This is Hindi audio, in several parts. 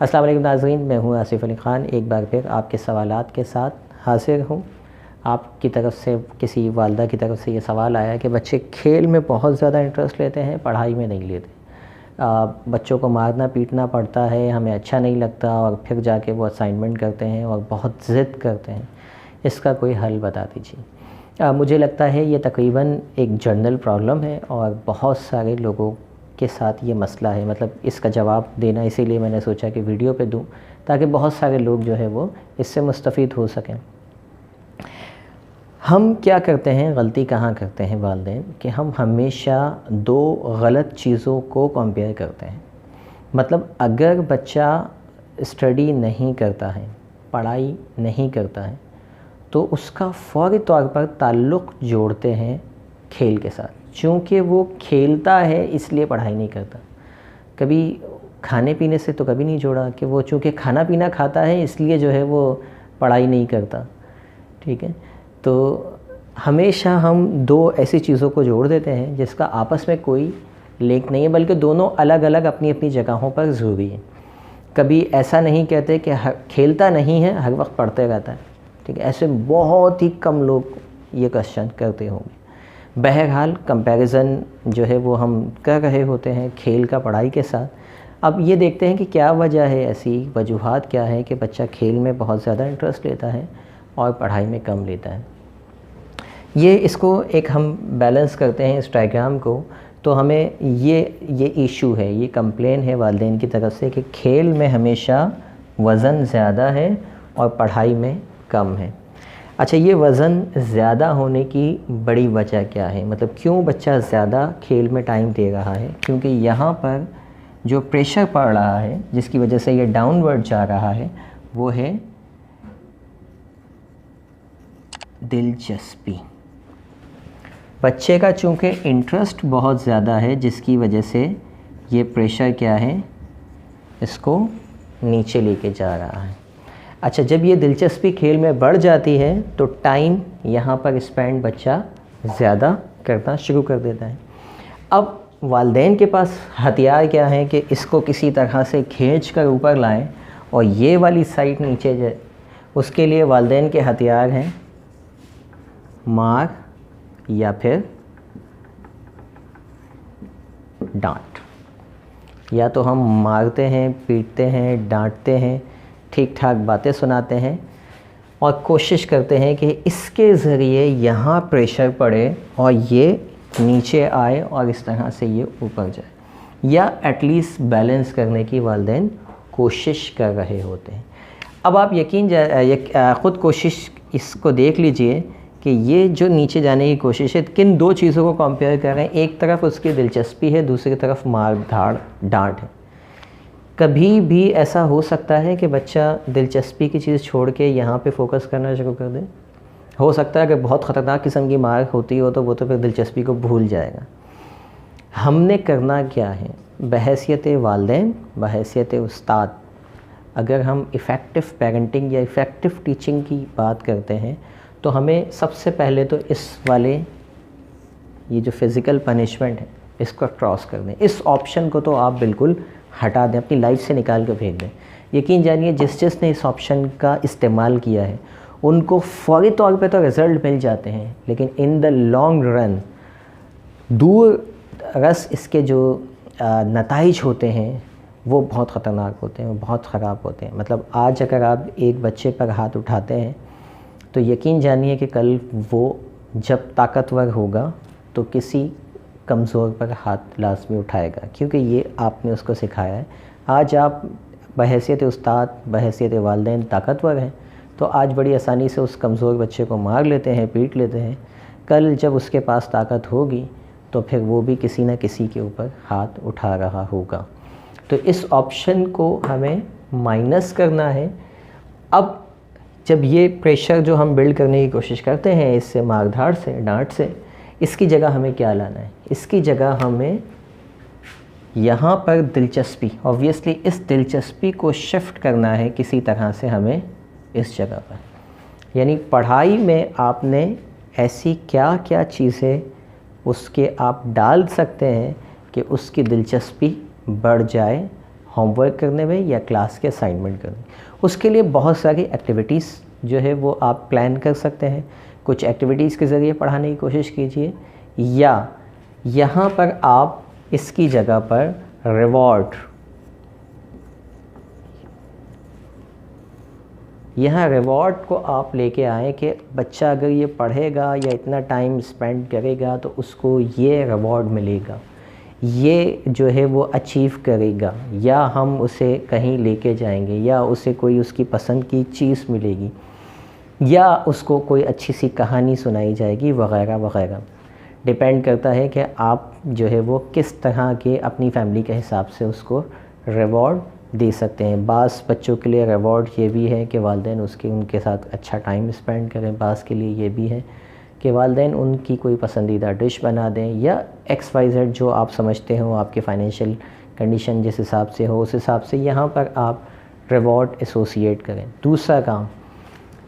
अस्सलाम वालेकुम नाज़रीन, मैं हूं आसिफ़ अली ख़ान। एक बार फिर आपके सवालात के साथ हाज़िर हूं। आपकी तरफ से, किसी वालदा की तरफ से ये सवाल आया कि बच्चे खेल में बहुत ज़्यादा इंटरेस्ट लेते हैं, पढ़ाई में नहीं लेते। बच्चों को मारना पीटना पड़ता है, हमें अच्छा नहीं लगता, और फिर जाके वो असाइनमेंट करते हैं और बहुत ज़िद करते हैं। इसका कोई हल बता दीजिए। मुझे लगता है ये तकरीबन एक जनरल प्रॉब्लम है और बहुत सारे लोगों के साथ ये मसला है। मतलब इसका जवाब देना इसीलिए मैंने सोचा कि वीडियो पे दूं, ताकि बहुत सारे लोग जो है वो इससे मुस्तफ़ीद हो सकें। हम क्या करते हैं, गलती कहाँ करते हैं वालिदैन, कि हम हमेशा दो गलत चीज़ों को कंपेयर करते हैं। मतलब अगर बच्चा स्टडी नहीं करता है, पढ़ाई नहीं करता है, तो उसका फ़ौरी तौर पर ताल्लुक़ जोड़ते हैं खेल के साथ। चूँकि वो खेलता है इसलिए पढ़ाई नहीं करता। कभी खाने पीने से तो कभी नहीं जोड़ा कि वो चूँकि खाना पीना खाता है इसलिए जो है वो पढ़ाई नहीं करता। ठीक है, तो हमेशा हम दो ऐसी चीज़ों को जोड़ देते हैं जिसका आपस में कोई लिंक नहीं है, बल्कि दोनों अलग अलग अपनी अपनी जगहों पर ज़रूरी है। कभी ऐसा नहीं कहते कि खेलता नहीं है, हर वक्त पढ़ते रहता है। ठीक है, ऐसे बहुत ही कम लोग ये क्वेश्चन करते होंगे। बहरहाल कंपैरिज़न जो है वो हम कर रहे होते हैं खेल का पढ़ाई के साथ। अब ये देखते हैं कि क्या वजह है, ऐसी वजूहात क्या है कि बच्चा खेल में बहुत ज़्यादा इंटरेस्ट लेता है और पढ़ाई में कम लेता है। ये इसको एक हम बैलेंस करते हैं इस डायग्राम को, तो हमें ये इशू है, ये कंप्लेन है वालिदैन की तरफ से कि खेल में हमेशा वज़न ज़्यादा है और पढ़ाई में कम है। अच्छा, ये वज़न ज़्यादा होने की बड़ी वजह क्या है? मतलब क्यों बच्चा ज़्यादा खेल में टाइम दे रहा है? क्योंकि यहाँ पर जो प्रेशर पड़ रहा है, जिसकी वजह से ये डाउनवर्ड जा रहा है, वो है दिलचस्पी। बच्चे का चूँकि इंटरेस्ट बहुत ज़्यादा है, जिसकी वजह से ये प्रेशर क्या है, इसको नीचे लेके जा रहा है। अच्छा, जब ये दिलचस्पी खेल में बढ़ जाती है तो टाइम यहाँ पर स्पेंड बच्चा ज़्यादा करना शुरू कर देता है। अब वालिदैन के पास हथियार क्या है कि इसको किसी तरह से खींच कर ऊपर लाएं और ये वाली साइड नीचे जाए। उसके लिए वालिदैन के हथियार हैं मार या फिर डांट। या तो हम मारते हैं, पीटते हैं, डांटते हैं, ठीक ठाक बातें सुनाते हैं और कोशिश करते हैं कि इसके ज़रिए यहाँ प्रेशर पड़े और ये नीचे आए और इस तरह से ये ऊपर जाए, या एटलीस्ट बैलेंस करने की वालिदैन कोशिश कर रहे होते हैं। अब आप ख़ुद कोशिश इसको देख लीजिए कि ये जो नीचे जाने की कोशिश है, किन दो चीज़ों को कंपेयर कर रहे हैं। एक तरफ उसकी दिलचस्पी है, दूसरी तरफ मार धाड़ डांट है। कभी भी ऐसा हो सकता है कि बच्चा दिलचस्पी की चीज़ छोड़ के यहाँ पे फोकस करना शुरू कर दे। हो सकता है कि बहुत ख़तरनाक किस्म की मार होती हो तो वो तो फिर दिलचस्पी को भूल जाएगा। हमने करना क्या है, बहैसियत वालिदैन, बहैसियत उस्ताद, अगर हम इफ़ेक्टिव पेरेंटिंग या इफ़ेक्टिव टीचिंग की बात करते हैं तो हमें सबसे पहले तो इस वाले ये जो फ़िज़िकल पनिशमेंट है इसको क्रॉस कर दें। इस ऑप्शन को तो आप बिल्कुल हटा दें, अपनी लाइफ से निकाल कर फेंक दें। यकीन जानिए, जिसने इस ऑप्शन का इस्तेमाल किया है उनको फ़ौरी तौर पे तो रिज़ल्ट मिल जाते हैं, लेकिन इन द लॉन्ग रन दूर रस इसके जो नताइज होते हैं वो बहुत ख़तरनाक होते हैं, बहुत ख़राब होते हैं। मतलब आज अगर आप एक बच्चे पर हाथ उठाते हैं तो यकीन जानिए कि कल वो जब ताकतवर होगा तो किसी कमज़ोर पर हाथ लाज़मी उठाएगा, क्योंकि ये आपने उसको सिखाया है। आज आप बहैसियत उस्ताद, बहैसियत वालिदैन ताकतवर हैं तो आज बड़ी आसानी से उस कमज़ोर बच्चे को मार लेते हैं, पीट लेते हैं। कल जब उसके पास ताकत होगी तो फिर वो भी किसी न किसी के ऊपर हाथ उठा रहा होगा। तो इस ऑप्शन को हमें माइनस करना है। अब जब ये प्रेशर जो हम बिल्ड करने की कोशिश करते हैं इससे, मारधाड़ से, डांट से, इसकी जगह हमें क्या लाना है? इसकी जगह हमें यहाँ पर दिलचस्पी, ऑब्वियसली इस दिलचस्पी को शिफ्ट करना है किसी तरह से हमें इस जगह पर। यानी पढ़ाई में आपने ऐसी क्या क्या चीज़ें उसके आप डाल सकते हैं कि उसकी दिलचस्पी बढ़ जाए होमवर्क करने में या क्लास के असाइनमेंट करने। उसके लिए बहुत सारी एक्टिविटीज़ जो है वो आप प्लान कर सकते हैं। कुछ एक्टिविटीज़ के ज़रिए पढ़ाने की कोशिश कीजिए, या यहाँ पर आप इसकी जगह पर रिवॉर्ड, यहाँ रिवॉर्ड को आप लेके आएँ कि बच्चा अगर ये पढ़ेगा या इतना टाइम स्पेंड करेगा तो उसको ये रिवॉर्ड मिलेगा, ये जो है वो अचीव करेगा, या हम उसे कहीं लेके जाएंगे, या उसे कोई उसकी पसंद की चीज़ मिलेगी, या उसको कोई अच्छी सी कहानी सुनाई जाएगी, वगैरह वगैरह। डिपेंड करता है कि आप जो है वो किस तरह के अपनी फैमिली के हिसाब से उसको रिवॉर्ड दे सकते हैं। बाज़ बच्चों के लिए रिवॉर्ड ये भी है कि वालिदैन उनके साथ अच्छा टाइम स्पेंड करें। बाज़ के लिए ये भी है कि वालिदैन उनकी कोई पसंदीदा डिश बना दें, या XYZ जो आप समझते हो, आपके फाइनेंशियल कंडीशन जिस हिसाब से हो उस हिसाब से यहाँ पर आप रिवॉर्ड एसोसिएट करें। दूसरा काम,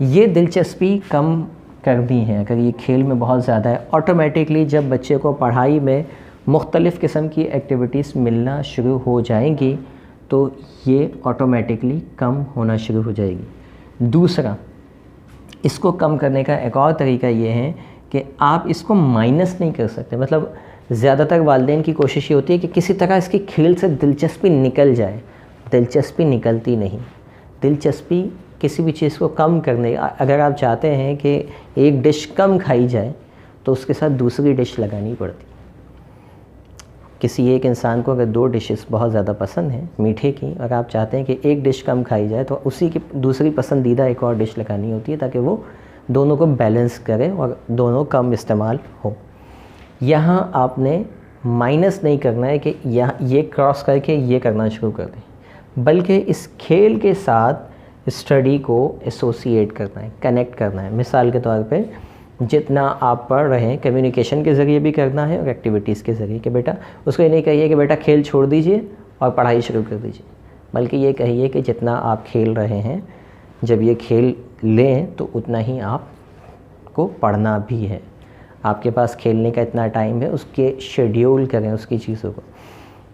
ये दिलचस्पी कम करनी है। अगर ये खेल में बहुत ज़्यादा है, ऑटोमेटिकली जब बच्चे को पढ़ाई में मुख्तलिफ़ किस्म की एक्टिविटीज़ मिलना शुरू हो जाएंगी तो ये ऑटोमेटिकली कम होना शुरू हो जाएगी। दूसरा, इसको कम करने का एक और तरीका ये है कि आप इसको माइनस नहीं कर सकते। मतलब ज़्यादातर वालिदैन की कोशिश ये होती है कि किसी तरह इसकी खेल से दिलचस्पी निकल जाए। दिलचस्पी निकलती नहीं। दिलचस्पी किसी भी चीज़ को कम करने, अगर आप चाहते हैं कि एक डिश कम खाई जाए तो उसके साथ दूसरी डिश लगानी पड़ती। किसी एक इंसान को अगर 2 डिशेस बहुत ज़्यादा पसंद हैं मीठे की, और आप चाहते हैं कि एक डिश कम खाई जाए तो उसी की दूसरी पसंदीदा एक और डिश लगानी होती है, ताकि वो दोनों को बैलेंस करे और दोनों कम इस्तेमाल हो। यहाँ आपने माइनस नहीं करना है कि यहाँ ये क्रॉस करके ये करना शुरू कर दें, बल्कि इस खेल के साथ स्टडी को एसोसिएट करना है, कनेक्ट करना है। मिसाल के तौर पे जितना आप पढ़ रहे हैं कम्युनिकेशन के ज़रिए भी करना है और एक्टिविटीज़ के ज़रिए, कि बेटा उसको ये नहीं कहिए कि बेटा खेल छोड़ दीजिए और पढ़ाई शुरू कर दीजिए, बल्कि ये कहिए कि जितना आप खेल रहे हैं, जब ये खेल लें तो उतना ही आपको पढ़ना भी है। आपके पास खेलने का इतना टाइम है, उसके शेड्यूल करें उसकी चीज़ों को।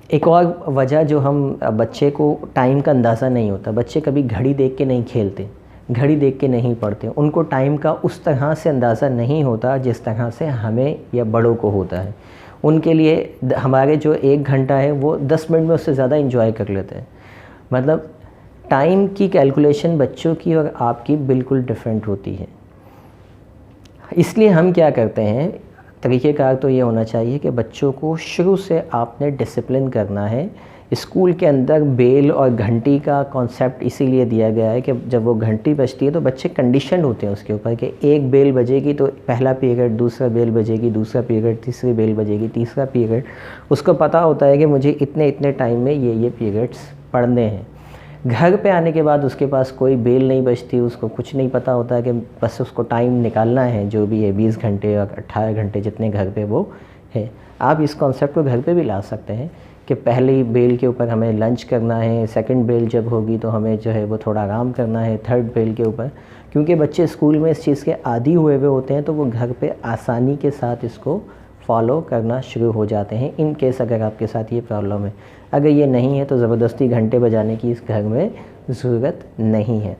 एक और वजह जो हम बच्चे को टाइम का अंदाज़ा नहीं होता, बच्चे कभी घड़ी देख के नहीं खेलते, घड़ी देख के नहीं पढ़ते, उनको टाइम का उस तरह से अंदाज़ा नहीं होता जिस तरह से हमें या बड़ों को होता है। उनके लिए हमारे जो 1 घंटा है वो 10 मिनट में उससे ज़्यादा एंजॉय कर लेते हैं। मतलब टाइम की कैलकुलेशन बच्चों की और आपकी बिल्कुल डिफरेंट होती है। इसलिए हम क्या करते हैं, तरीक़ेकार तो ये होना चाहिए कि बच्चों को शुरू से आपने डिसिप्लिन करना है। स्कूल के अंदर बेल और घंटी का कॉन्सेप्ट इसीलिए दिया गया है कि जब वो घंटी बजती है तो बच्चे कंडीशन होते हैं उसके ऊपर कि एक बेल बजेगी तो पहला पीरियड, दूसरा बेल बजेगी दूसरा पीरियड, तीसरी बेल बजेगी तीसरा पीरियड। उसको पता होता है कि मुझे इतने इतने टाइम में ये पीरियड्स पढ़ने हैं। घर पे आने के बाद उसके पास कोई बेल नहीं बजती, उसको कुछ नहीं पता होता कि बस उसको टाइम निकालना है जो भी है 20 घंटे और 18 घंटे जितने घर पे वो है। आप इस कॉन्सेप्ट को घर पे भी ला सकते हैं कि पहली बेल के ऊपर हमें लंच करना है, सेकंड बेल जब होगी तो हमें जो है वो थोड़ा आराम करना है थर्ड बेल के ऊपर। क्योंकि बच्चे स्कूल में इस चीज़ के आदी हुए होते हैं तो वो घर पे आसानी के साथ इसको फॉलो करना शुरू हो जाते हैं। इन केस अगर आपके साथ ये प्रॉब्लम है, अगर ये नहीं है तो ज़बरदस्ती घंटे बजाने की इस घर में ज़रूरत नहीं है।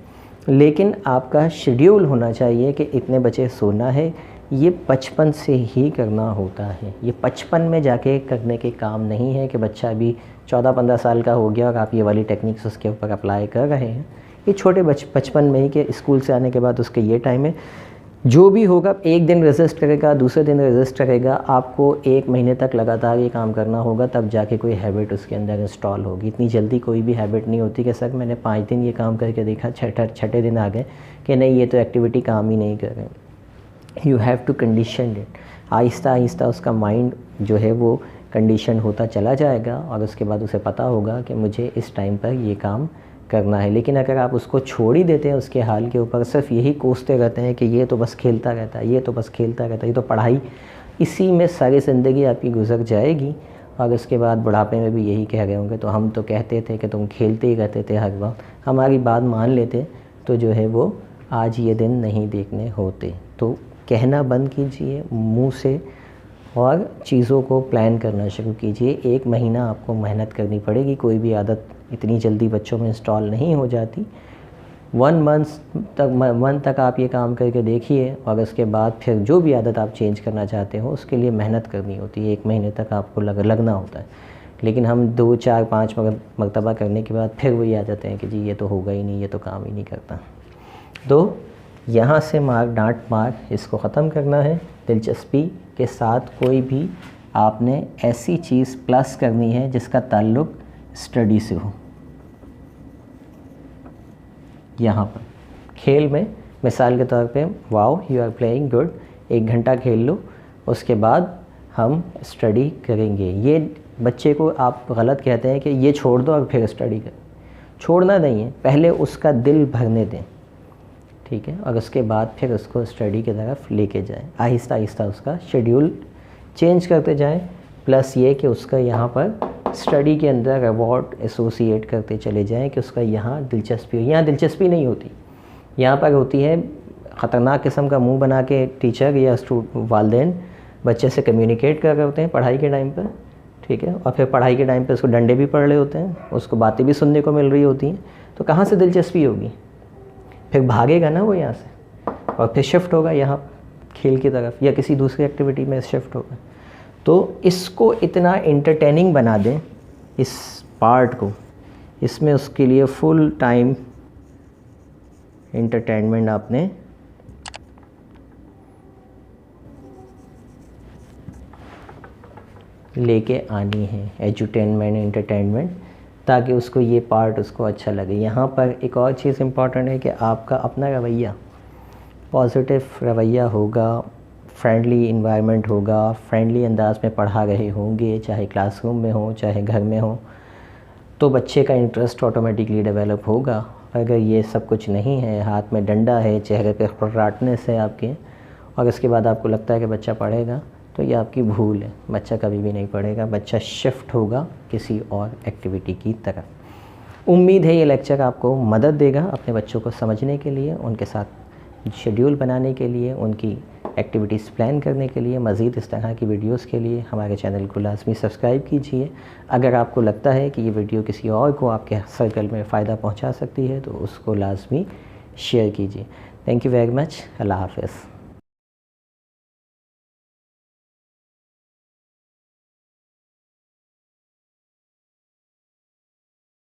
लेकिन आपका शेड्यूल होना चाहिए कि इतने बजे सोना है। ये बचपन से ही करना होता है, ये 55 में जाके करने के काम नहीं है कि बच्चा अभी 14-15 साल का हो गया और आप ये वाली टेक्निक्स उसके ऊपर अप्लाई कर रहे हैं। ये छोटे बचपन में ही कि स्कूल से आने के बाद उसके ये टाइम है। जो भी होगा, एक दिन रेजिस्ट करेगा, दूसरे दिन रेजिस्ट करेगा, आपको 1 महीने तक लगातार ये काम करना होगा, तब जाके कोई हैबिट उसके अंदर इंस्टॉल होगी। इतनी जल्दी कोई भी हैबिट नहीं होती कि सर मैंने 5 दिन ये काम करके देखा, छठे दिन आ गए कि नहीं ये तो एक्टिविटी काम ही नहीं कर रहे। You have to condition it. आहिस्ता आहिस्ता उसका माइंड जो है वो कंडीशन होता चला जाएगा और उसके बाद उसे पता होगा कि मुझे इस टाइम पर ये काम करना है। लेकिन अगर आप उसको छोड़ ही देते हैं उसके हाल के ऊपर, सिर्फ यही कोसते रहते हैं कि ये तो बस खेलता रहता है, ये तो बस खेलता रहता है, ये तो पढ़ाई, इसी में सारी ज़िंदगी आपकी गुजर जाएगी और उसके बाद बुढ़ापे में भी यही कह रहे होंगे तो हम तो कहते थे कि तुम खेलते ही रहते थे हर वक्त, हमारी बात मान लेते तो जो है वो आज ये दिन नहीं देखने होते। तो कहना बंद कीजिए मुंह से और चीज़ों को प्लान करना शुरू कीजिए। 1 महीना आपको मेहनत करनी पड़ेगी कोई भी आदत इतनी जल्दी बच्चों में इंस्टॉल नहीं हो जाती। 1 मंथ तक आप ये काम करके देखिए, और उसके बाद फिर जो भी आदत आप चेंज करना चाहते हो उसके लिए मेहनत करनी होती है। 1 महीने तक आपको लगना होता है, लेकिन हम 2, 4, 5 मरतबा करने के बाद फिर वही आ जाते हैं कि जी ये तो होगा ही नहीं, ये तो काम ही नहीं करता। तो यहाँ से मार डांट मार इसको ख़त्म करना है। दिलचस्पी के साथ कोई भी आपने ऐसी चीज़ प्लस करनी है जिसका ताल्लुक़ स्टडी से हो। यहाँ पर खेल में मिसाल के तौर पे wow you are playing good, 1 घंटा खेल लो, उसके बाद हम स्टडी करेंगे। ये बच्चे को आप गलत कहते हैं कि ये छोड़ दो और फिर स्टडी करें। छोड़ना नहीं है, पहले उसका दिल भरने दें, ठीक है, और उसके बाद फिर उसको स्टडी की तरफ लेके जाएं। आहिस्ता आहिस्ता उसका शेड्यूल चेंज करते जाएं। प्लस ये कि उसका यहाँ पर स्टडी के अंदर रिवॉर्ड एसोसिएट करते चले जाएं कि उसका यहाँ दिलचस्पी हो। यहाँ दिलचस्पी नहीं होती, यहाँ पर होती है ख़तरनाक किस्म का मुंह बना के टीचर या वालिदैन बच्चे से कम्युनिकेट कर रहे होते हैं पढ़ाई के टाइम पर, ठीक है, और फिर पढ़ाई के टाइम पे उसको डंडे भी पड़ रहे होते हैं, उसको बातें भी सुनने को मिल रही होती हैं। तो कहाँ से दिलचस्पी होगी? फिर भागेगा ना वो यहाँ से, और फिर शिफ्ट होगा यहाँ खेल की तरफ या किसी दूसरी एक्टिविटी में शिफ्ट होगा। तो इसको इतना एंटरटेनिंग बना दें इस पार्ट को, इसमें उसके लिए फुल टाइम एंटरटेनमेंट आपने लेके आनी है, एजुटेनमेंट एंटरटेनमेंट, ताकि उसको ये पार्ट उसको अच्छा लगे। यहाँ पर एक और चीज़ इम्पॉर्टेंट है कि आपका अपना रवैया, पॉजिटिव रवैया होगा, फ्रेंडली इन्वायरमेंट होगा, फ्रेंडली अंदाज में पढ़ा रहे होंगे, चाहे क्लासरूम में हो चाहे घर में हो, तो बच्चे का इंटरेस्ट ऑटोमेटिकली डेवलप होगा। अगर ये सब कुछ नहीं है, हाथ में डंडा है, चेहरे पे फर्राटनेस है आपके, और इसके बाद आपको लगता है कि बच्चा पढ़ेगा, तो ये आपकी भूल है। बच्चा कभी भी नहीं पढ़ेगा, बच्चा शिफ्ट होगा किसी और एक्टिविटी की तरफ। उम्मीद है ये लेक्चर आपको मदद देगा अपने बच्चों को समझने के लिए, उनके साथ शेड्यूल बनाने के लिए, उनकी एक्टिविटीज़ प्लान करने के लिए। मज़ीद इस तरह की वीडियोस के लिए हमारे चैनल को लाजमी सब्सक्राइब कीजिए। अगर आपको लगता है कि ये वीडियो किसी और को आपके सर्कल में फ़ायदा पहुंचा सकती है तो उसको लाजमी शेयर कीजिए। Thank you very much. अल्लाह हाफ़िज़।